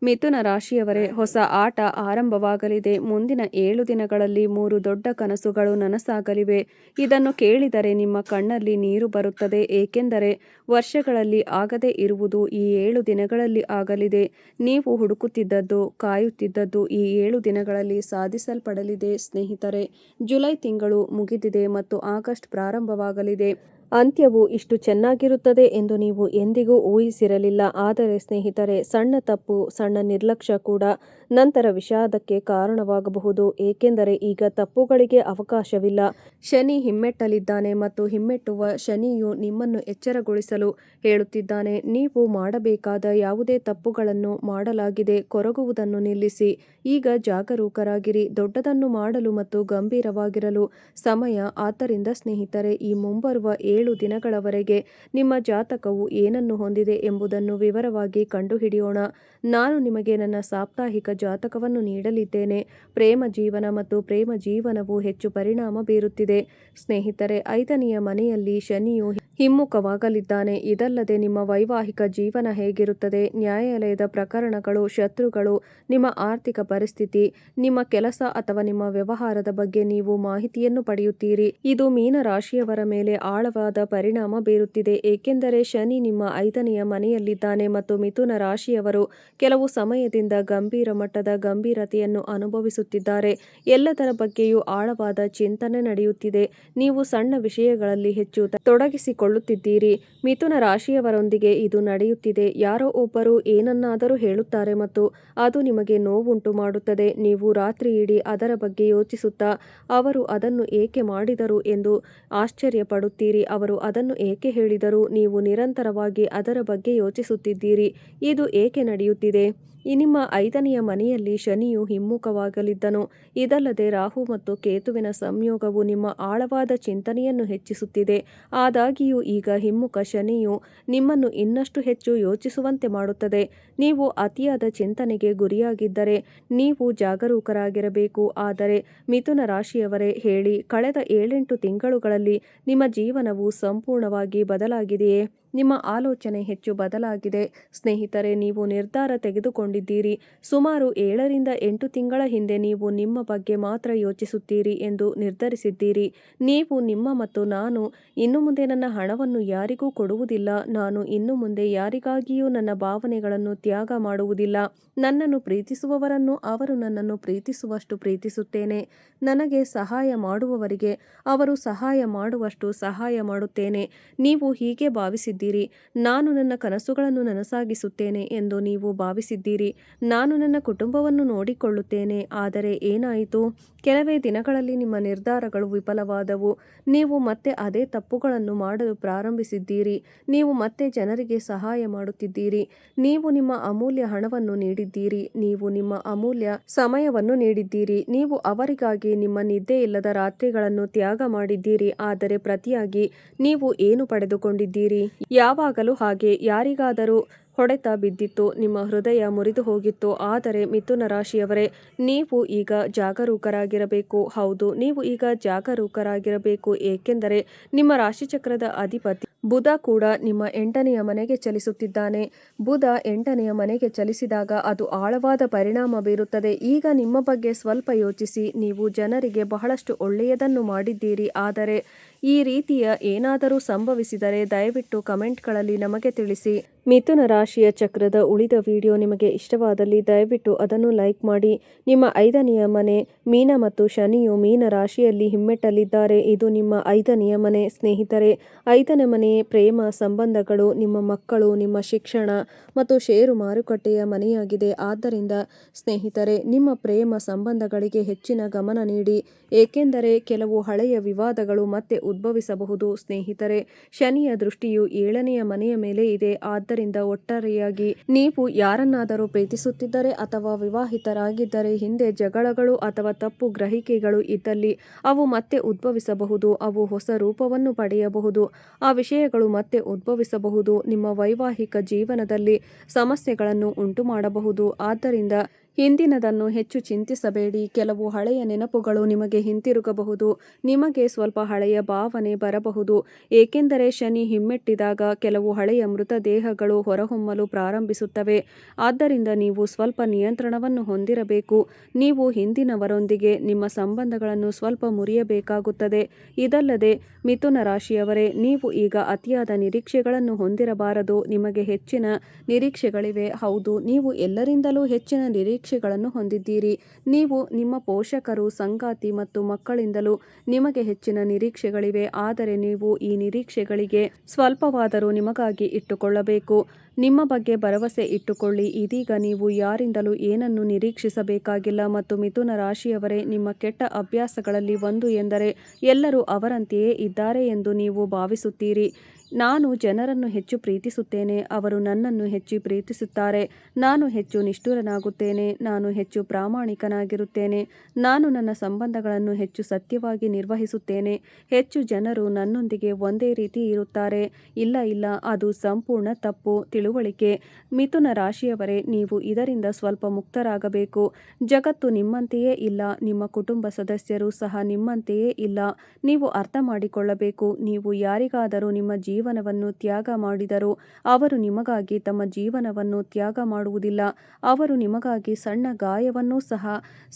ಮಿಥುನ ರಾಶಿಯವರೇ, ಹೊಸ ಆಟ ಆರಂಭವಾಗಲಿದೆ. ಮುಂದಿನ 7 ದಿನಗಳಲ್ಲಿ 3 ದೊಡ್ಡ ಕನಸುಗಳು ನನಸಾಗಲಿವೆ. ಇದನ್ನು ಕೇಳಿದರೆ ನಿಮ್ಮ ಕಣ್ಣಲ್ಲಿ ನೀರು ಬರುತ್ತದೆ. ಏಕೆಂದರೆ ವರ್ಷಗಳಲ್ಲಿ ಆಗದೇ ಇರುವುದು ಈ 7 ದಿನಗಳಲ್ಲಿ ಆಗಲಿದೆ. ನೀವು ಹುಡುಕುತ್ತಿದ್ದದ್ದು, ಕಾಯುತ್ತಿದ್ದದ್ದು ಈ 7 ದಿನಗಳಲ್ಲಿ ಸಾಧಿಸಲ್ಪಡಲಿದೆ. ಸ್ನೇಹಿತರೆ, ಜುಲೈ ತಿಂಗಳು ಮುಗಿದಿದೆ ಮತ್ತು ಆಗಸ್ಟ್ ಪ್ರಾರಂಭವಾಗಲಿದೆ. ಅಂತ್ಯವು ಇಷ್ಟು ಚೆನ್ನಾಗಿರುತ್ತದೆ ಎಂದು ನೀವು ಎಂದಿಗೂ ಊಹಿಸಿರಲಿಲ್ಲ. ಆದರೆ ಸ್ನೇಹಿತರೆ, ಸಣ್ಣ ತಪ್ಪು, ಸಣ್ಣ ನಿರ್ಲಕ್ಷ್ಯ ಕೂಡ ನಂತರ ವಿಷಾದಕ್ಕೆ ಕಾರಣವಾಗಬಹುದು. ಏಕೆಂದರೆ ಈಗ ತಪ್ಪುಗಳಿಗೆ ಅವಕಾಶವಿಲ್ಲ. ಶನಿ ಹಿಮ್ಮೆಟ್ಟಲಿದ್ದಾನೆ ಮತ್ತು ಹಿಮ್ಮೆಟ್ಟುವ ಶನಿಯು ನಿಮ್ಮನ್ನು ಎಚ್ಚರಗೊಳಿಸಲು ಹೇಳುತ್ತಿದ್ದಾನೆ. ನೀವು ಮಾಡಬೇಕಾದ ಯಾವುದೇ ತಪ್ಪುಗಳನ್ನು ಮಾಡಲಾಗಿದೆ. ಕೊರಗುವುದನ್ನು ನಿಲ್ಲಿಸಿ. ಈಗ ಜಾಗರೂಕರಾಗಿರಿ. ದೊಡ್ಡದನ್ನು ಮಾಡಲು ಮತ್ತು ಗಂಭೀರವಾಗಿರಲು ಸಮಯ. ಆದ್ದರಿಂದ ಸ್ನೇಹಿತರೆ, ಈ ಮುಂಬರುವ 7 ದಿನಗಳವರೆಗೆ ನಿಮ್ಮ ಜಾತಕವು ಏನನ್ನು ಹೊಂದಿದೆ ಎಂಬುದನ್ನು ವಿವರವಾಗಿ ಕಂಡುಹಿಡಿಯೋಣ. ನಾನು ನಿಮಗೆ ನನ್ನ ಸಾಪ್ತಾಹಿಕ ಜಾತಕವನ್ನು ನೀಡಲಿದ್ದೇನೆ. ಪ್ರೇಮ ಜೀವನ ಮತ್ತು ಪ್ರೇಮ ಜೀವನವು ಹೆಚ್ಚು ಪರಿಣಾಮ ಬೀರುತ್ತಿದೆ. ಸ್ನೇಹಿತರೆ, 5ನೆಯ ಮನೆಯಲ್ಲಿ ಶನಿಯು ಹಿಮ್ಮುಖವಾಗಲಿದ್ದಾನೆ. ಇದಲ್ಲದೆ ನಿಮ್ಮ ವೈವಾಹಿಕ ಜೀವನ ಹೇಗಿರುತ್ತದೆ, ನ್ಯಾಯಾಲಯದ ಪ್ರಕರಣಗಳು, ಶತ್ರುಗಳು, ನಿಮ್ಮ ಆರ್ಥಿಕ ಪರಿಸ್ಥಿತಿ, ನಿಮ್ಮ ಕೆಲಸ ಅಥವಾ ನಿಮ್ಮ ವ್ಯವಹಾರದ ಬಗ್ಗೆ ನೀವು ಮಾಹಿತಿಯನ್ನು ಪಡೆಯುತ್ತೀರಿ. ಇದು ಮೀನ ರಾಶಿಯವರ ಮೇಲೆ ಆಳವಾದ ಪರಿಣಾಮ ಬೀರುತ್ತಿದೆ. ಏಕೆಂದರೆ ಶನಿ ನಿಮ್ಮ 5ನೆಯ ಮನೆಯಲ್ಲಿದ್ದಾನೆ ಮತ್ತು ಮಿಥುನ ರಾಶಿಯವರು ಕೆಲವು ಸಮಯದಿಂದ ಗಂಭೀರ ಮಟ್ಟದ ಗಂಭೀರತೆಯನ್ನು ಅನುಭವಿಸುತ್ತಿದ್ದಾರೆ. ಎಲ್ಲದರ ಬಗ್ಗೆಯೂ ಆಳವಾದ ಚಿಂತನೆ ನಡೆಯುತ್ತಿದೆ. ನೀವು ಸಣ್ಣ ವಿಷಯಗಳಲ್ಲಿ ಹೆಚ್ಚು ತೊಡಗಿಸಿಕೊಳ್ಳುತ್ತಿದ್ದೀರಿ. ಮಿಥುನ ರಾಶಿಯವರೊಂದಿಗೆ ಇದು ನಡೆಯುತ್ತಿದೆ. ಯಾರೋ ಒಬ್ಬರು ಏನನ್ನಾದರೂ ಹೇಳುತ್ತಾರೆ ಮತ್ತು ಅದು ನಿಮಗೆ ನೋವುಂಟು ಮಾಡುತ್ತದೆ. ನೀವು ರಾತ್ರಿಯಿಡೀ ಅದರ ಬಗ್ಗೆ ಯೋಚಿಸುತ್ತಾ ಅವರು ಅದನ್ನು ಏಕೆ ಮಾಡಿದರು ಎಂದು ಆಶ್ಚರ್ಯಪಡುತ್ತೀರಿ. ಅವರು ಅದನ್ನು ಏಕೆ ಹೇಳಿದರು? ನೀವು ನಿರಂತರವಾಗಿ ಅದರ ಬಗ್ಗೆ ಯೋಚಿಸುತ್ತಿದ್ದೀರಿ. ಇದು ಏಕೆ ನಡೆಯುತ್ತಿದೆ? ನಿಮ್ಮ 5ನೆಯ ಮನೆಯಲ್ಲಿ ಶನಿಯು ಹಿಮ್ಮುಖವಾಗಲಿದ್ದನು. ಇದಲ್ಲದೆ ರಾಹು ಮತ್ತು ಕೇತುವಿನ ಸಂಯೋಗವು ನಿಮ್ಮ ಆಳವಾದ ಚಿಂತನೆಯನ್ನು ಹೆಚ್ಚಿಸುತ್ತಿದೆ. ಆದಾಗ್ಯೂ ಈಗ ಹಿಮ್ಮುಖ ಶನಿಯು ನಿಮ್ಮನ್ನು ಇನ್ನಷ್ಟು ಹೆಚ್ಚು ಯೋಚಿಸುವಂತೆ ಮಾಡುತ್ತದೆ. ನೀವು ಅತಿಯಾದ ಚಿಂತನೆಗೆ ಗುರಿಯಾಗಿದ್ದರೆ ನೀವು ಜಾಗರೂಕರಾಗಿರಬೇಕು. ಆದರೆ ಮಿಥುನ ರಾಶಿಯವರೇ, ಹೇಳಿ, ಕಳೆದ 7-8 ತಿಂಗಳುಗಳಲ್ಲಿ ನಿಮ್ಮ ಜೀವನವು ಸಂಪೂರ್ಣವಾಗಿ ಬದಲಾಗಿದೆಯೇ? ನಿಮ್ಮ ಆಲೋಚನೆ ಹೆಚ್ಚು ಬದಲಾಗಿದೆ. ಸ್ನೇಹಿತರೆ, ನೀವು ನಿರ್ಧಾರ ತೆಗೆದುಕೊಂಡಿದ್ದೀರಿ. ಸುಮಾರು 7ರಿಂದ 8 ತಿಂಗಳ ಹಿಂದೆ ನೀವು ನಿಮ್ಮ ಬಗ್ಗೆ ಮಾತ್ರ ಯೋಚಿಸುತ್ತೀರಿ ಎಂದು ನಿರ್ಧರಿಸಿದ್ದೀರಿ. ನೀವು ನಿಮ್ಮ ಮತ್ತು ನಾನು ಇನ್ನು ಮುಂದೆ ನನ್ನ ಹಣವನ್ನು ಯಾರಿಗೂ ಕೊಡುವುದಿಲ್ಲ. ನಾನು ಇನ್ನು ಮುಂದೆ ಯಾರಿಗಾಗಿಯೂ ನನ್ನ ಭಾವನೆಗಳನ್ನು ತ್ಯಾಗ ಮಾಡುವುದಿಲ್ಲ. ನನ್ನನ್ನು ಪ್ರೀತಿಸುವವರನ್ನು ಅವರು ನನ್ನನ್ನು ಪ್ರೀತಿಸುವಷ್ಟು ಪ್ರೀತಿಸುತ್ತೇನೆ. ನನಗೆ ಸಹಾಯ ಮಾಡುವವರಿಗೆ ಅವರು ಸಹಾಯ ಮಾಡುವಷ್ಟು ಸಹಾಯ ಮಾಡುತ್ತೇನೆ. ನೀವು ಹೀಗೆ ಭಾವಿಸಿದ್ದೀರಿ. ನಾನು ನನ್ನ ಕನಸುಗಳನ್ನು ನನಸಾಗಿಸುತ್ತೇನೆ ಎಂದು ನೀವು ಭಾವಿಸಿದ್ದೀರಿ. ನಾನು ನನ್ನ ಕುಟುಂಬವನ್ನು ನೋಡಿಕೊಳ್ಳುತ್ತೇನೆ. ಆದರೆ ಏನಾಯಿತು? ಕೆಲವೇ ದಿನಗಳಲ್ಲಿ ನಿಮ್ಮ ನಿರ್ಧಾರಗಳು ವಿಫಲವಾದವು. ನೀವು ಮತ್ತೆ ಅದೇ ತಪ್ಪುಗಳನ್ನು ಮಾಡಲು ಪ್ರಾರಂಭಿಸಿದ್ದೀರಿ. ನೀವು ಮತ್ತೆ ಜನರಿಗೆ ಸಹಾಯ ಮಾಡುತ್ತಿದ್ದೀರಿ. ನೀವು ನಿಮ್ಮ ಅಮೂಲ್ಯ ಹಣವನ್ನು ನೀಡಿದ್ದೀರಿ. ನೀವು ನಿಮ್ಮ ಅಮೂಲ್ಯ ಸಮಯವನ್ನು ನೀಡಿದ್ದೀರಿ. ನೀವು ಅವರಿಗಾಗಿ ನಿಮ್ಮ ನಿದ್ದೆಯಿಲ್ಲದ ರಾತ್ರಿಗಳನ್ನು ತ್ಯಾಗ ಮಾಡಿದ್ದೀರಿ. ಆದರೆ ಪ್ರತಿಯಾಗಿ ನೀವು ಏನು ಪಡೆದುಕೊಂಡಿದ್ದೀರಿ? ಯಾವಾಗಲೂ ಹಾಗೆ. ಯಾರಿಗಾದರೂ ಹೊಡೆತ ಬಿದ್ದಿತ್ತು, ನಿಮ್ಮ ಹೃದಯ ಮುರಿದು ಹೋಗಿತ್ತು. ಆದರೆ ಮಿಥುನ ರಾಶಿಯವರೇ, ನೀವು ಈಗ ಜಾಗರೂಕರಾಗಿರಬೇಕು. ಹೌದು, ನೀವು ಈಗ ಜಾಗರೂಕರಾಗಿರಬೇಕು. ಏಕೆಂದರೆ ನಿಮ್ಮ ರಾಶಿಚಕ್ರದ ಅಧಿಪತಿ ಬುಧ ಕೂಡ ನಿಮ್ಮ 8ನೆಯ ಮನೆಗೆ ಚಲಿಸುತ್ತಿದ್ದಾನೆ. ಬುಧ 8ನೆಯ ಮನೆಗೆ ಚಲಿಸಿದಾಗ ಅದು ಆಳವಾದ ಪರಿಣಾಮ ಬೀರುತ್ತದೆ. ಈಗ ನಿಮ್ಮ ಬಗ್ಗೆ ಸ್ವಲ್ಪ ಯೋಚಿಸಿ. ನೀವು ಜನರಿಗೆ ಬಹಳಷ್ಟು ಒಳ್ಳೆಯದನ್ನು ಮಾಡಿದ್ದೀರಿ. ಆದರೆ ಈ ರೀತಿಯ ಏನಾದರೂ ಸಂಭವಿಸಿದರೆ ದಯವಿಟ್ಟು ಕಮೆಂಟ್ಗಳಲ್ಲಿ ನಮಗೆ ತಿಳಿಸಿ. ಮಿಥುನ ರಾಶಿಯ ಚಕ್ರದ ಉಳಿದ ವಿಡಿಯೋ ನಿಮಗೆ ಇಷ್ಟವಾದಲ್ಲಿ ದಯವಿಟ್ಟು ಅದನ್ನು ಲೈಕ್ ಮಾಡಿ. ನಿಮ್ಮ 5ನೆಯ ಮನೆ ಮೀನ ಮತ್ತು ಶನಿಯು ಮೀನ ರಾಶಿಯಲ್ಲಿ ಹಿಮ್ಮೆಟ್ಟಲಿದ್ದಾರೆ. ಇದು ನಿಮ್ಮ 5ನೆಯ ಮನೆ. ಸ್ನೇಹಿತರೆ, 5ನೇ ಮನೆ ಪ್ರೇಮ ಸಂಬಂಧಗಳು, ನಿಮ್ಮ ಮಕ್ಕಳು, ನಿಮ್ಮ ಶಿಕ್ಷಣ ಮತ್ತು ಷೇರು ಮಾರುಕಟ್ಟೆಯ ಮನೆಯಾಗಿದೆ. ಆದ್ದರಿಂದ ಸ್ನೇಹಿತರೆ, ನಿಮ್ಮ ಪ್ರೇಮ ಸಂಬಂಧಗಳಿಗೆ ಹೆಚ್ಚಿನ ಗಮನ ನೀಡಿ. ಏಕೆಂದರೆ ಕೆಲವು ಹಳೆಯ ವಿವಾದಗಳು ಮತ್ತೆ ಉದ್ಭವಿಸಬಹುದು. ಸ್ನೇಹಿತರೆ, ಶನಿಯ ದೃಷ್ಟಿಯು 7ನೆಯ ಮನೆಯ ಮೇಲೆ ಇದೆ. ಆದ್ದರಿಂದ ಒಟ್ಟಾರೆಯಾಗಿ ನೀವು ಯಾರನ್ನಾದರೂ ಪ್ರೀತಿಸುತ್ತಿದ್ದರೆ ಅಥವಾ ವಿವಾಹಿತರಾಗಿದ್ದರೆ ಹಿಂದೆ ಜಗಳಗಳು ಅಥವಾ ತಪ್ಪು ಗ್ರಹಿಕೆಗಳು ಇದ್ದಲ್ಲಿ ಅವು ಮತ್ತೆ ಉದ್ಭವಿಸಬಹುದು. ಅವು ಹೊಸ ರೂಪವನ್ನು ಪಡೆಯಬಹುದು. ಆ ವಿಷಯಗಳು ಮತ್ತೆ ಉದ್ಭವಿಸಬಹುದು. ನಿಮ್ಮ ವೈವಾಹಿಕ ಜೀವನದಲ್ಲಿ ಸಮಸ್ಯೆಗಳನ್ನು ಉಂಟು ಮಾಡಬಹುದು. ಆದ್ದರಿಂದ ಹಿಂದಿನದನ್ನು ಹೆಚ್ಚು ಚಿಂತಿಸಬೇಡಿ. ಕೆಲವು ಹಳೆಯ ನೆನಪುಗಳು ನಿಮಗೆ ಹಿಂತಿರುಗಬಹುದು. ನಿಮಗೆ ಸ್ವಲ್ಪ ಹಳೆಯ ಭಾವನೆ ಬರಬಹುದು, ಏಕೆಂದರೆ ಶನಿ ಹಿಮ್ಮೆಟ್ಟಿದಾಗ ಕೆಲವು ಹಳೆಯ ಮೃತದೇಹಗಳು ಹೊರಹೊಮ್ಮಲು ಪ್ರಾರಂಭಿಸುತ್ತವೆ. ಆದ್ದರಿಂದ ನೀವು ಸ್ವಲ್ಪ ನಿಯಂತ್ರಣವನ್ನು ಹೊಂದಿರಬೇಕು. ನೀವು ಹಿಂದಿನವರೊಂದಿಗೆ ನಿಮ್ಮ ಸಂಬಂಧಗಳನ್ನು ಸ್ವಲ್ಪ ಮುರಿಯಬೇಕಾಗುತ್ತದೆ. ಇದಲ್ಲದೆ ಮಿಥುನ ರಾಶಿಯವರೇ, ನೀವು ಈಗ ಅತಿಯಾದ ನಿರೀಕ್ಷೆಗಳನ್ನು ಹೊಂದಿರಬಾರದು. ನಿಮಗೆ ಹೆಚ್ಚಿನ ನಿರೀಕ್ಷೆಗಳಿವೆ. ಹೌದು, ನೀವು ಎಲ್ಲರಿಂದಲೂ ಹೆಚ್ಚಿನ ನಿರೀಕ್ಷೆಗಳನ್ನು ಹೊಂದಿದ್ದೀರಿ. ನೀವು ನಿಮ್ಮ ಪೋಷಕರು, ಸಂಗಾತಿ ಮತ್ತು ಮಕ್ಕಳಿಂದಲೂ ನಿಮಗೆ ಹೆಚ್ಚಿನ ನಿರೀಕ್ಷೆಗಳಿವೆ. ಆದರೆ ನೀವು ಈ ನಿರೀಕ್ಷೆಗಳಿಗೆ ಸ್ವಲ್ಪವಾದರೂ ನಿಮಗಾಗಿ ಇಟ್ಟುಕೊಳ್ಳಬೇಕು. ನಿಮ್ಮ ಬಗ್ಗೆ ಭರವಸೆ ಇಟ್ಟುಕೊಳ್ಳಿ. ಇದೀಗ ನೀವು ಯಾರಿಂದಲೂ ಏನನ್ನೂ ನಿರೀಕ್ಷಿಸಬೇಕಾಗಿಲ್ಲ. ಮತ್ತು ಮಿಥುನ ರಾಶಿಯವರೇ, ನಿಮ್ಮ ಕೆಟ್ಟ ಅಭ್ಯಾಸಗಳಲ್ಲಿ ಒಂದು ಎಂದರೆ ಎಲ್ಲರೂ ಅವರಂತೆಯೇ ಇದ್ದಾರೆ ಎಂದು ನೀವು ಭಾವಿಸುತ್ತೀರಿ. ನಾನು ಜನರನ್ನು ಹೆಚ್ಚು ಪ್ರೀತಿಸುತ್ತೇನೆ, ಅವರು ನನ್ನನ್ನು ಹೆಚ್ಚು ಪ್ರೀತಿಸುತ್ತಾರೆ. ನಾನು ಹೆಚ್ಚು ನಿಷ್ಠುರನಾಗುತ್ತೇನೆ, ನಾನು ಹೆಚ್ಚು ಪ್ರಾಮಾಣಿಕನಾಗಿರುತ್ತೇನೆ. ನಾನು ನನ್ನ ಸಂಬಂಧಗಳನ್ನು ಹೆಚ್ಚು ಸತ್ಯವಾಗಿ ನಿರ್ವಹಿಸುತ್ತೇನೆ. ಹೆಚ್ಚು ಜನರು ನನ್ನೊಂದಿಗೆ ಒಂದೇ ರೀತಿ ಇರುತ್ತಾರೆ. ಇಲ್ಲ ಇಲ್ಲ, ಅದು ಸಂಪೂರ್ಣ ತಪ್ಪು ತಿಳುವಳಿಕೆ. ಮಿಥುನ ರಾಶಿಯವರೇ, ನೀವು ಇದರಿಂದ ಸ್ವಲ್ಪ ಮುಕ್ತರಾಗಬೇಕು. ಜಗತ್ತು ನಿಮ್ಮಂತೆಯೇ ಇಲ್ಲ, ನಿಮ್ಮ ಕುಟುಂಬ ಸದಸ್ಯರು ಸಹ ನಿಮ್ಮಂತೆಯೇ ಇಲ್ಲ. ನೀವು ಅರ್ಥ ಮಾಡಿಕೊಳ್ಳಬೇಕು. ನೀವು ಯಾರಿಗಾದರೂ ನಿಮ್ಮ ಜೀವನವನ್ನು ತ್ಯಾಗ ಮಾಡಿದರೂ ಅವರು ನಿಮಗಾಗಿ ತಮ್ಮ ಜೀವನವನ್ನು ತ್ಯಾಗ ಮಾಡುವುದಿಲ್ಲ. ಅವರು ನಿಮಗಾಗಿ ಸಣ್ಣ ಗಾಯವನ್ನೂ ಸಹ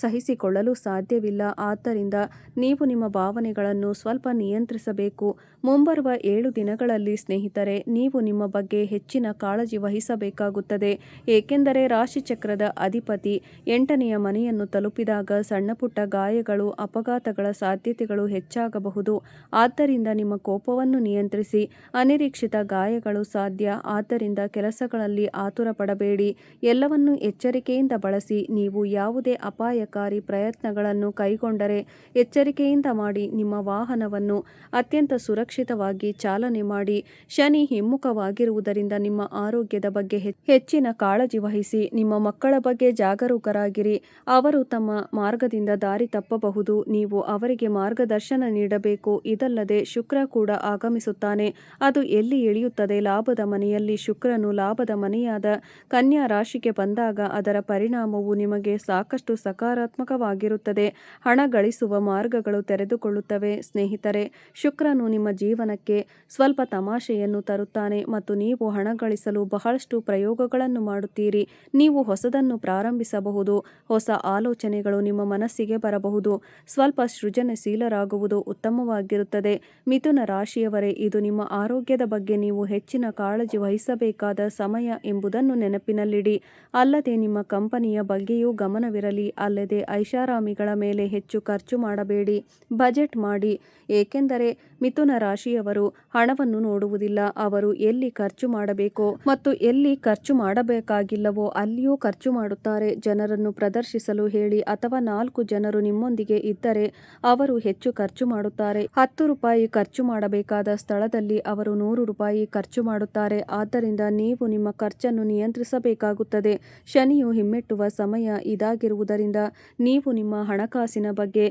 ಸಹಿಸಿಕೊಳ್ಳಲು ಸಾಧ್ಯವಿಲ್ಲ. ಆದ್ದರಿಂದ ನೀವು ನಿಮ್ಮ ಭಾವನೆಗಳನ್ನು ಸ್ವಲ್ಪ ನಿಯಂತ್ರಿಸಬೇಕು. ಮುಂಬರುವ 7 ದಿನಗಳಲ್ಲಿ ಸ್ನೇಹಿತರೆ, ನೀವು ನಿಮ್ಮ ಬಗ್ಗೆ ಹೆಚ್ಚಿನ ಕಾಳಜಿ ವಹಿಸಬೇಕಾಗುತ್ತದೆ. ಏಕೆಂದರೆ ರಾಶಿಚಕ್ರದ ಅಧಿಪತಿ 8ನೆಯ ಮನೆಯನ್ನು ತಲುಪಿದಾಗ ಸಣ್ಣಪುಟ್ಟ ಗಾಯಗಳು, ಅಪಘಾತಗಳ ಸಾಧ್ಯತೆಗಳು ಹೆಚ್ಚಾಗಬಹುದು. ಆದ್ದರಿಂದ ನಿಮ್ಮ ಕೋಪವನ್ನು ನಿಯಂತ್ರಿಸಿ. ಅನಿರೀಕ್ಷಿತ ಗಾಯಗಳು ಸಾಧ್ಯ. ಆದ್ದರಿಂದ ಕೆಲಸಗಳಲ್ಲಿ ಆತುರ ಪಡಬೇಡಿ. ಎಲ್ಲವನ್ನೂ ಎಚ್ಚರಿಕೆಯಿಂದ ಬಳಸಿ. ನೀವು ಯಾವುದೇ ಅಪಾಯಕಾರಿ ಪ್ರಯತ್ನಗಳನ್ನು ಕೈಗೊಂಡರೆ ಎಚ್ಚರಿಕೆಯಿಂದ ಮಾಡಿ. ನಿಮ್ಮ ವಾಹನವನ್ನು ಅತ್ಯಂತ ಸುರಕ್ಷಿತವಾಗಿ ಚಾಲನೆ ಮಾಡಿ. ಶನಿ ಹಿಮ್ಮುಖವಾಗಿರುವುದರಿಂದ ನಿಮ್ಮ ಆರೋಗ್ಯದ ಬಗ್ಗೆ ಹೆಚ್ಚಿನ ಕಾಳಜಿ ವಹಿಸಿ. ನಿಮ್ಮ ಮಕ್ಕಳ ಬಗ್ಗೆ ಜಾಗರೂಕರಾಗಿರಿ. ಅವರು ತಮ್ಮ ಮಾರ್ಗದಿಂದ ದಾರಿ ತಪ್ಪಬಹುದು. ನೀವು ಅವರಿಗೆ ಮಾರ್ಗದರ್ಶನ ನೀಡಬೇಕು. ಇದಲ್ಲದೆ ಶುಕ್ರ ಕೂಡ ಆಗಮಿಸುತ್ತಾನೆ. ಅದು ಎಲ್ಲಿ ಇಳಿಯುತ್ತದೆ? ಲಾಭದ ಮನೆಯಲ್ಲಿ. ಶುಕ್ರನು ಲಾಭದ ಮನೆಯಾದ ಕನ್ಯಾ ರಾಶಿಗೆ ಬಂದಾಗ ಅದರ ಪರಿಣಾಮವು ನಿಮಗೆ ಸಾಕಷ್ಟು ಸಕಾರಾತ್ಮಕವಾಗಿರುತ್ತದೆ. ಹಣ ಗಳಿಸುವ ಮಾರ್ಗಗಳು ತೆರೆದುಕೊಳ್ಳುತ್ತವೆ. ಸ್ನೇಹಿತರೆ, ಶುಕ್ರನು ನಿಮ್ಮ ಜೀವನಕ್ಕೆ ಸ್ವಲ್ಪ ತಮಾಷೆಯನ್ನು ತರುತ್ತಾನೆ ಮತ್ತು ನೀವು ಹಣ ಗಳಿಸಲು ಬಹಳಷ್ಟು ಪ್ರಯೋಗಗಳನ್ನು ಮಾಡುತ್ತೀರಿ. ನೀವು ಹೊಸದನ್ನು ಪ್ರಾರಂಭಿಸಬಹುದು. ಹೊಸ ಆಲೋಚನೆಗಳು ನಿಮ್ಮ ಮನಸ್ಸಿಗೆ ಬರಬಹುದು. ಸ್ವಲ್ಪ ಸೃಜನಶೀಲರಾಗುವುದು ಉತ್ತಮವಾಗಿರುತ್ತದೆ. ಮಿಥುನ ರಾಶಿಯವರೇ, ಇದು ನಿಮ್ಮ ಆರೋಗ್ಯದ ಬಗ್ಗೆ ನೀವು ಹೆಚ್ಚಿನ ಕಾಳಜಿ ವಹಿಸಬೇಕಾದ ಸಮಯ ಎಂಬುದನ್ನು ನೆನಪಿನಲ್ಲಿಡಿ. ಅಲ್ಲದೆ ನಿಮ್ಮ ಕಂಪನಿಯ ಬಗ್ಗೆಯೂ ಗಮನವಿರಲಿ. ಅಲ್ಲದೆ ಐಷಾರಾಮಿಗಳ ಮೇಲೆ ಹೆಚ್ಚು ಖರ್ಚು ಮಾಡಬೇಡಿ. ಬಜೆಟ್ ಮಾಡಿ. ಏಕೆಂದರೆ ಮಿಥುನ ರಾಶಿಯವರು ಹಣವನ್ನು ನೋಡುವುದಿಲ್ಲ. ಅವರು ಎಲ್ಲಿ ಖರ್ಚು ಮಾಡಬೇಕೋ ಮತ್ತು ಎಲ್ಲಿ ಖರ್ಚು ಮಾಡಬೇಕಾಗಿಲ್ಲವೋ ಅಲ್ಲಿಯೂ ಖರ್ಚು ಮಾಡುತ್ತಾರೆ. ಜನರನ್ನು ಪ್ರದರ್ಶಿಸಲು ಹೇಳಿ ಅಥವಾ 4 ಜನರು ನಿಮ್ಮೊಂದಿಗೆ ಇದ್ದರೆ ಅವರು ಹೆಚ್ಚು ಖರ್ಚು ಮಾಡುತ್ತಾರೆ. 10 ರೂಪಾಯಿ ಖರ್ಚು ಮಾಡಬೇಕಾದ ಸ್ಥಳದಲ್ಲಿ ಅವರು 100 ರೂಪಾಯಿ ಖರ್ಚು ಮಾಡುತ್ತಾರೆ. ಆದ್ದರಿಂದ ನೀವು ನಿಮ್ಮ ಖರ್ಚನ್ನು ನಿಯಂತ್ರಿಸಬೇಕಾಗುತ್ತದೆ. ಶನಿಯು ಹಿಮ್ಮೆಟ್ಟುವ ಸಮಯ ಇದಾಗಿರುವುದರಿಂದ ನೀವು ನಿಮ್ಮ ಹಣಕಾಸಿನ ಬಗ್ಗೆ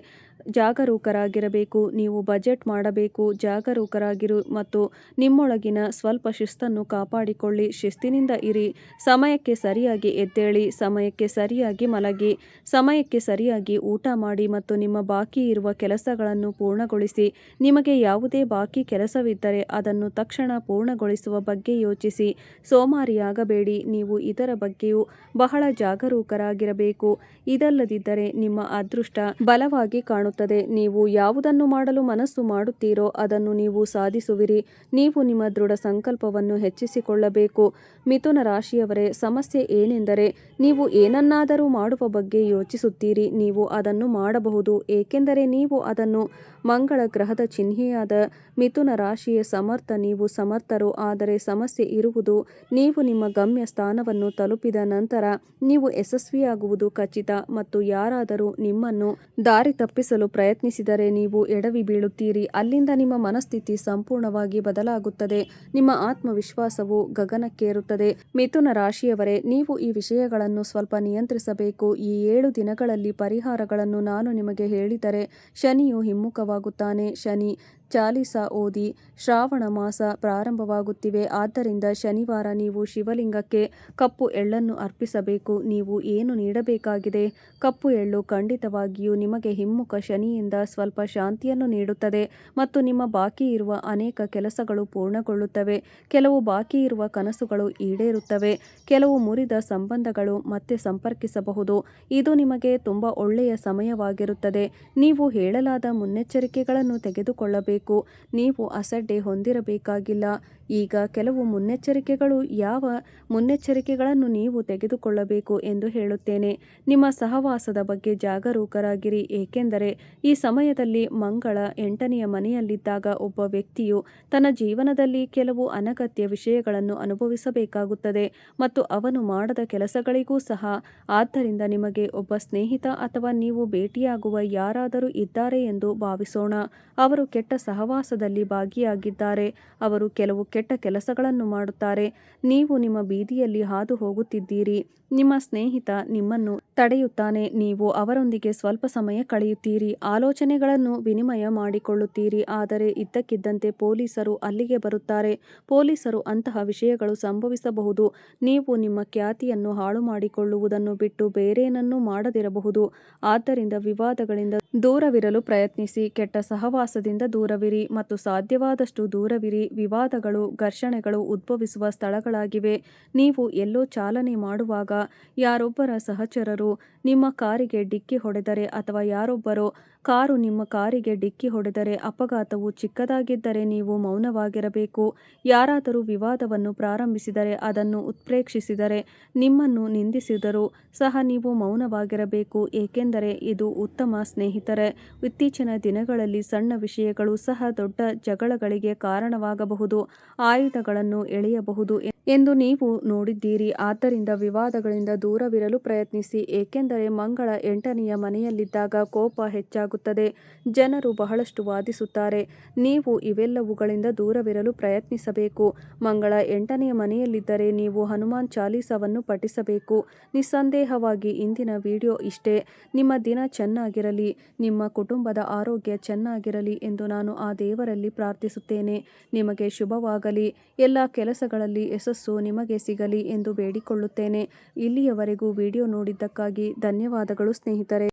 ಜಾಗರೂಕರಾಗಿರಬೇಕು. ನೀವು ಬಜೆಟ್ ಮಾಡಬೇಕು. ಜಾಗರೂಕರಾಗಿರು ಮತ್ತು ನಿಮ್ಮೊಳಗಿನ ಸ್ವಲ್ಪ ಶಿಸ್ತನ್ನು ಕಾಪಾಡಿಕೊಳ್ಳಿ. ಶಿಸ್ತಿನಿಂದ ಇರಿ. ಸಮಯಕ್ಕೆ ಸರಿಯಾಗಿ ಎದ್ದೇಳಿ. ಸಮಯಕ್ಕೆ ಸರಿಯಾಗಿ ಮಲಗಿ. ಸಮಯಕ್ಕೆ ಸರಿಯಾಗಿ ಊಟ ಮಾಡಿ ಮತ್ತು ನಿಮ್ಮ ಬಾಕಿ ಇರುವ ಕೆಲಸಗಳನ್ನು ಪೂರ್ಣಗೊಳಿಸಿ. ನಿಮಗೆ ಯಾವುದೇ ಬಾಕಿ ಕೆಲಸವಿದ್ದರೆ ಅದನ್ನು ತಕ್ಷಣ ಪೂರ್ಣಗೊಳಿಸುವ ಬಗ್ಗೆ ಯೋಚಿಸಿ. ಸೋಮಾರಿಯಾಗಬೇಡಿ. ನೀವು ಇದರ ಬಗ್ಗೆಯೂ ಬಹಳ ಜಾಗರೂಕರಾಗಿರಬೇಕು. ಇದಲ್ಲದಿದ್ದರೆ ನಿಮ್ಮ ಅದೃಷ್ಟ ಬಲವಾಗಿ ಕಾಣುತ್ತದೆ. ನೀವು ಯಾವುದನ್ನು ಮಾಡಲು ಮನಸ್ಸು ಮಾಡುತ್ತೀರೋ ಅದನ್ನು ನೀವು ಸಾಧಿಸುವಿರಿ. ನೀವು ನಿಮ್ಮ ದೃಢ ಸಂಕಲ್ಪವನ್ನು ಹೆಚ್ಚಿಸಿಕೊಳ್ಳಬೇಕು. ಮಿಥುನ ರಾಶಿಯವರೇ, ಸಮಸ್ಯೆ ಏನೆಂದರೆ ನೀವು ಏನನ್ನಾದರೂ ಮಾಡುವ ಬಗ್ಗೆ ಯೋಚಿಸುತ್ತೀರಿ. ನೀವು ಅದನ್ನು ಮಾಡಬಹುದು, ಏಕೆಂದರೆ ನೀವು ಅದನ್ನು ಮಂಗಳ ಗ್ರಹದ ಚಿಹ್ನೆಯಾದ ಮಿಥುನ ರಾಶಿಯ ಸಮರ್ಥ. ನೀವು ಸಮರ್ಥರು. ಆದರೆ ಸಮಸ್ಯೆ ಇರುವುದು ನೀವು ನಿಮ್ಮ ಗಮ್ಯ ಸ್ಥಾನವನ್ನು ತಲುಪಿದ ನಂತರ. ನೀವು ಯಶಸ್ವಿಯಾಗುವುದು ಖಚಿತ ಮತ್ತು ಯಾರಾದರೂ ನಿಮ್ಮನ್ನು ದಾರಿ ತಪ್ಪಿಸಲು ಪ್ರಯತ್ನಿಸಿದರೆ ನೀವು ಎಡವಿ ಬೀಳುತ್ತೀರಿ. ಅಲ್ಲಿಂದ ನಿಮ್ಮ ಮನಸ್ಥಿತಿ ಸಂಪೂರ್ಣವಾಗಿ ಬದಲಾಗುತ್ತದೆ. ನಿಮ್ಮ ಆತ್ಮವಿಶ್ವಾಸವು ಗಗನಕ್ಕೇರುತ್ತದೆ. ಮಿಥುನ ರಾಶಿಯವರೇ, ನೀವು ಈ ವಿಷಯಗಳನ್ನು ಸ್ವಲ್ಪ ನಿಯಂತ್ರಿಸಬೇಕು. ಈ 7 ದಿನಗಳಲ್ಲಿ ಪರಿಹಾರಗಳನ್ನು ನಾನು ನಿಮಗೆ ಹೇಳಿದರೆ ಶನಿಯು ಹಿಮ್ಮುಖವಾಗುತ್ತಾನೆ. ಶನಿ ಚಾಲಿಸ ಓದಿ. ಶ್ರಾವಣ ಮಾಸ ಪ್ರಾರಂಭವಾಗುತ್ತಿವೆ. ಆದ್ದರಿಂದ ಶನಿವಾರ ನೀವು ಶಿವಲಿಂಗಕ್ಕೆ ಕಪ್ಪು ಎಳ್ಳನ್ನು ಅರ್ಪಿಸಬೇಕು. ನೀವು ಏನು ನೀಡಬೇಕಾಗಿದೆ? ಕಪ್ಪು ಎಳ್ಳು ಖಂಡಿತವಾಗಿಯೂ ನಿಮಗೆ ಹಿಮ್ಮುಖ ಶನಿಯಿಂದ ಸ್ವಲ್ಪ ಶಾಂತಿಯನ್ನು ನೀಡುತ್ತದೆ ಮತ್ತು ನಿಮ್ಮ ಬಾಕಿ ಇರುವ ಅನೇಕ ಕೆಲಸಗಳು ಪೂರ್ಣಗೊಳ್ಳುತ್ತವೆ. ಕೆಲವು ಬಾಕಿ ಇರುವ ಕನಸುಗಳು ಈಡೇರುತ್ತವೆ. ಕೆಲವು ಮುರಿದ ಸಂಬಂಧಗಳು ಮತ್ತೆ ಸಂಪರ್ಕಿಸಬಹುದು. ಇದು ನಿಮಗೆ ತುಂಬ ಒಳ್ಳೆಯ ಸಮಯವಾಗಿರುತ್ತದೆ. ನೀವು ಹೇಳಲಾದ ಮುನ್ನೆಚ್ಚರಿಕೆಗಳನ್ನು ತೆಗೆದುಕೊಳ್ಳಬೇಕು. ನೀವು ಅಸಡ್ಡೆ ಹೊಂದಿರಬೇಕಾಗಿಲ್ಲ. ಈಗ ಕೆಲವು ಮುನ್ನೆಚ್ಚರಿಕೆಗಳು. ಯಾವ ಮುನ್ನೆಚ್ಚರಿಕೆಗಳನ್ನು ನೀವು ತೆಗೆದುಕೊಳ್ಳಬೇಕು ಎಂದು ಹೇಳುತ್ತೇನೆ. ನಿಮ್ಮ ಸಹವಾಸದ ಬಗ್ಗೆ ಜಾಗರೂಕರಾಗಿರಿ, ಏಕೆಂದರೆ ಈ ಸಮಯದಲ್ಲಿ ಮಂಗಳ 8ನೆಯ ಮನೆಯಲ್ಲಿದ್ದಾಗ ಒಬ್ಬ ವ್ಯಕ್ತಿಯು ತನ್ನ ಜೀವನದಲ್ಲಿ ಕೆಲವು ಅನಗತ್ಯ ವಿಷಯಗಳನ್ನು ಅನುಭವಿಸಬೇಕಾಗುತ್ತದೆ ಮತ್ತು ಅವನು ಮಾಡದ ಕೆಲಸಗಳಿಗೂ ಸಹ. ಆದ್ದರಿಂದ ನಿಮಗೆ ಒಬ್ಬ ಸ್ನೇಹಿತ ಅಥವಾ ನೀವು ಭೇಟಿಯಾಗುವ ಯಾರಾದರೂ ಇದ್ದಾರೆ ಎಂದು ಭಾವಿಸೋಣ. ಅವರು ಕೆಟ್ಟ ಸಹವಾಸದಲ್ಲಿ ಭಾಗಿಯಾಗಿದ್ದಾರೆ. ಅವರು ಕೆಲವು ಕೆಟ್ಟ ಕೆಲಸಗಳನ್ನು ಮಾಡುತ್ತಾರೆ. ನೀವು ನಿಮ್ಮ ಬೀದಿಯಲ್ಲಿ ಹಾದು ಹೋಗುತ್ತಿದ್ದೀರಿ. ನಿಮ್ಮ ಸ್ನೇಹಿತ ನಿಮ್ಮನ್ನು ತಡೆಯುತ್ತಾನೆ. ನೀವು ಅವರೊಂದಿಗೆ ಸ್ವಲ್ಪ ಸಮಯ ಕಳೆಯುತ್ತೀರಿ. ಆಲೋಚನೆಗಳನ್ನು ವಿನಿಮಯ ಮಾಡಿಕೊಳ್ಳುತ್ತೀರಿ. ಆದರೆ ಇದ್ದಕ್ಕಿದ್ದಂತೆ ಪೊಲೀಸರು ಅಲ್ಲಿಗೆ ಬರುತ್ತಾರೆ. ಪೊಲೀಸರು ಅಂತಹ ವಿಷಯಗಳು ಸಂಭವಿಸಬಹುದು. ನೀವು ನಿಮ್ಮ ಖ್ಯಾತಿಯನ್ನು ಹಾಳು ಮಾಡಿಕೊಳ್ಳುವುದನ್ನು ಬಿಟ್ಟು ಬೇರೇನನ್ನೂ ಮಾಡದಿರಬಹುದು. ಆದ್ದರಿಂದ ವಿವಾದಗಳಿಂದ ದೂರವಿರಲು ಪ್ರಯತ್ನಿಸಿ. ಕೆಟ್ಟ ಸಹವಾಸದಿಂದ ದೂರವಿರಿ ಮತ್ತು ಸಾಧ್ಯವಾದಷ್ಟು ದೂರವಿರಿ. ವಿವಾದಗಳು, ಘರ್ಷಣೆಗಳು ಉದ್ಭವಿಸುವ ಸ್ಥಳಗಳಾಗಿವೆ. ನೀವು ಎಲ್ಲೋ ಚಾಲನೆ ಮಾಡುವಾಗ ಯಾರೊಬ್ಬರ ಸಹಚರರು ನಿಮ್ಮ ಕಾರಿಗೆ ಡಿಕ್ಕಿ ಹೊಡೆದರೆ ಅಥವಾ ಯಾರೊಬ್ಬರ ಕಾರು ನಿಮ್ಮ ಕಾರಿಗೆ ಡಿಕ್ಕಿ ಹೊಡೆದರೆ, ಅಪಘಾತವು ಚಿಕ್ಕದಾಗಿದ್ದರೆ ನೀವು ಮೌನವಾಗಿರಬೇಕು. ಯಾರಾದರೂ ವಿವಾದವನ್ನು ಪ್ರಾರಂಭಿಸಿದರೆ, ಅದನ್ನು ಉತ್ಪ್ರೇಕ್ಷಿಸಿದರೆ, ನಿಮ್ಮನ್ನು ನಿಂದಿಸಿದರೂ ಸಹ ನೀವು ಮೌನವಾಗಿರಬೇಕು, ಏಕೆಂದರೆ ಇದು ಉತ್ತಮ ಸ್ನೇಹಿತರೆ. ಇತ್ತೀಚಿನ ದಿನಗಳಲ್ಲಿ ಸಣ್ಣ ವಿಷಯಗಳು ಸಹ ದೊಡ್ಡ ಜಗಳಗಳಿಗೆ ಕಾರಣವಾಗಬಹುದು, ಆಯುಧಗಳನ್ನು ಎಳೆಯಬಹುದು ಎಂದು ನೀವು ನೋಡಿದ್ದೀರಿ. ಆದ್ದರಿಂದ ವಿವಾದಗಳಿಂದ ದೂರವಿರಲು ಪ್ರಯತ್ನಿಸಿ, ಏಕೆಂದರೆ ಮಂಗಳ 8ನೆಯ ಮನೆಯಲ್ಲಿದ್ದಾಗ ಕೋಪ ಹೆಚ್ಚಾಗುತ್ತದೆ. ಜನರು ಬಹಳಷ್ಟು ವಾದಿಸುತ್ತಾರೆ. ನೀವು ಇವೆಲ್ಲವುಗಳಿಂದ ದೂರವಿರಲು ಪ್ರಯತ್ನಿಸಬೇಕು. ಮಂಗಳ 8ನೆಯ ಮನೆಯಲ್ಲಿದ್ದರೆ ನೀವು ಹನುಮಾನ್ ಚಾಲೀಸವನ್ನು ಪಠಿಸಬೇಕು. ನಿಸ್ಸಂದೇಹವಾಗಿ ಇಂದಿನ ವಿಡಿಯೋ ಇಷ್ಟೇ. ನಿಮ್ಮ ದಿನ ಚೆನ್ನಾಗಿರಲಿ, ನಿಮ್ಮ ಕುಟುಂಬದ ಆರೋಗ್ಯ ಚೆನ್ನಾಗಿರಲಿ ಎಂದು ನಾನು ಆ ದೇವರಲ್ಲಿ ಪ್ರಾರ್ಥಿಸುತ್ತೇನೆ. ನಿಮಗೆ ಶುಭವಾಗಲಿ. ಎಲ್ಲ ಕೆಲಸಗಳಲ್ಲಿ ಯಶಸ್ಸು ನಿಮಗೆ ಸಿಗಲಿ ಎಂದು ಬೇಡಿಕೊಳ್ಳುತ್ತೇನೆ. ಇಲ್ಲಿಯವರೆಗೂ ವಿಡಿಯೋ ನೋಡಿದ್ದಕ್ಕಾಗಿ ಧನ್ಯವಾದಗಳು ಸ್ನೇಹಿತರೆ.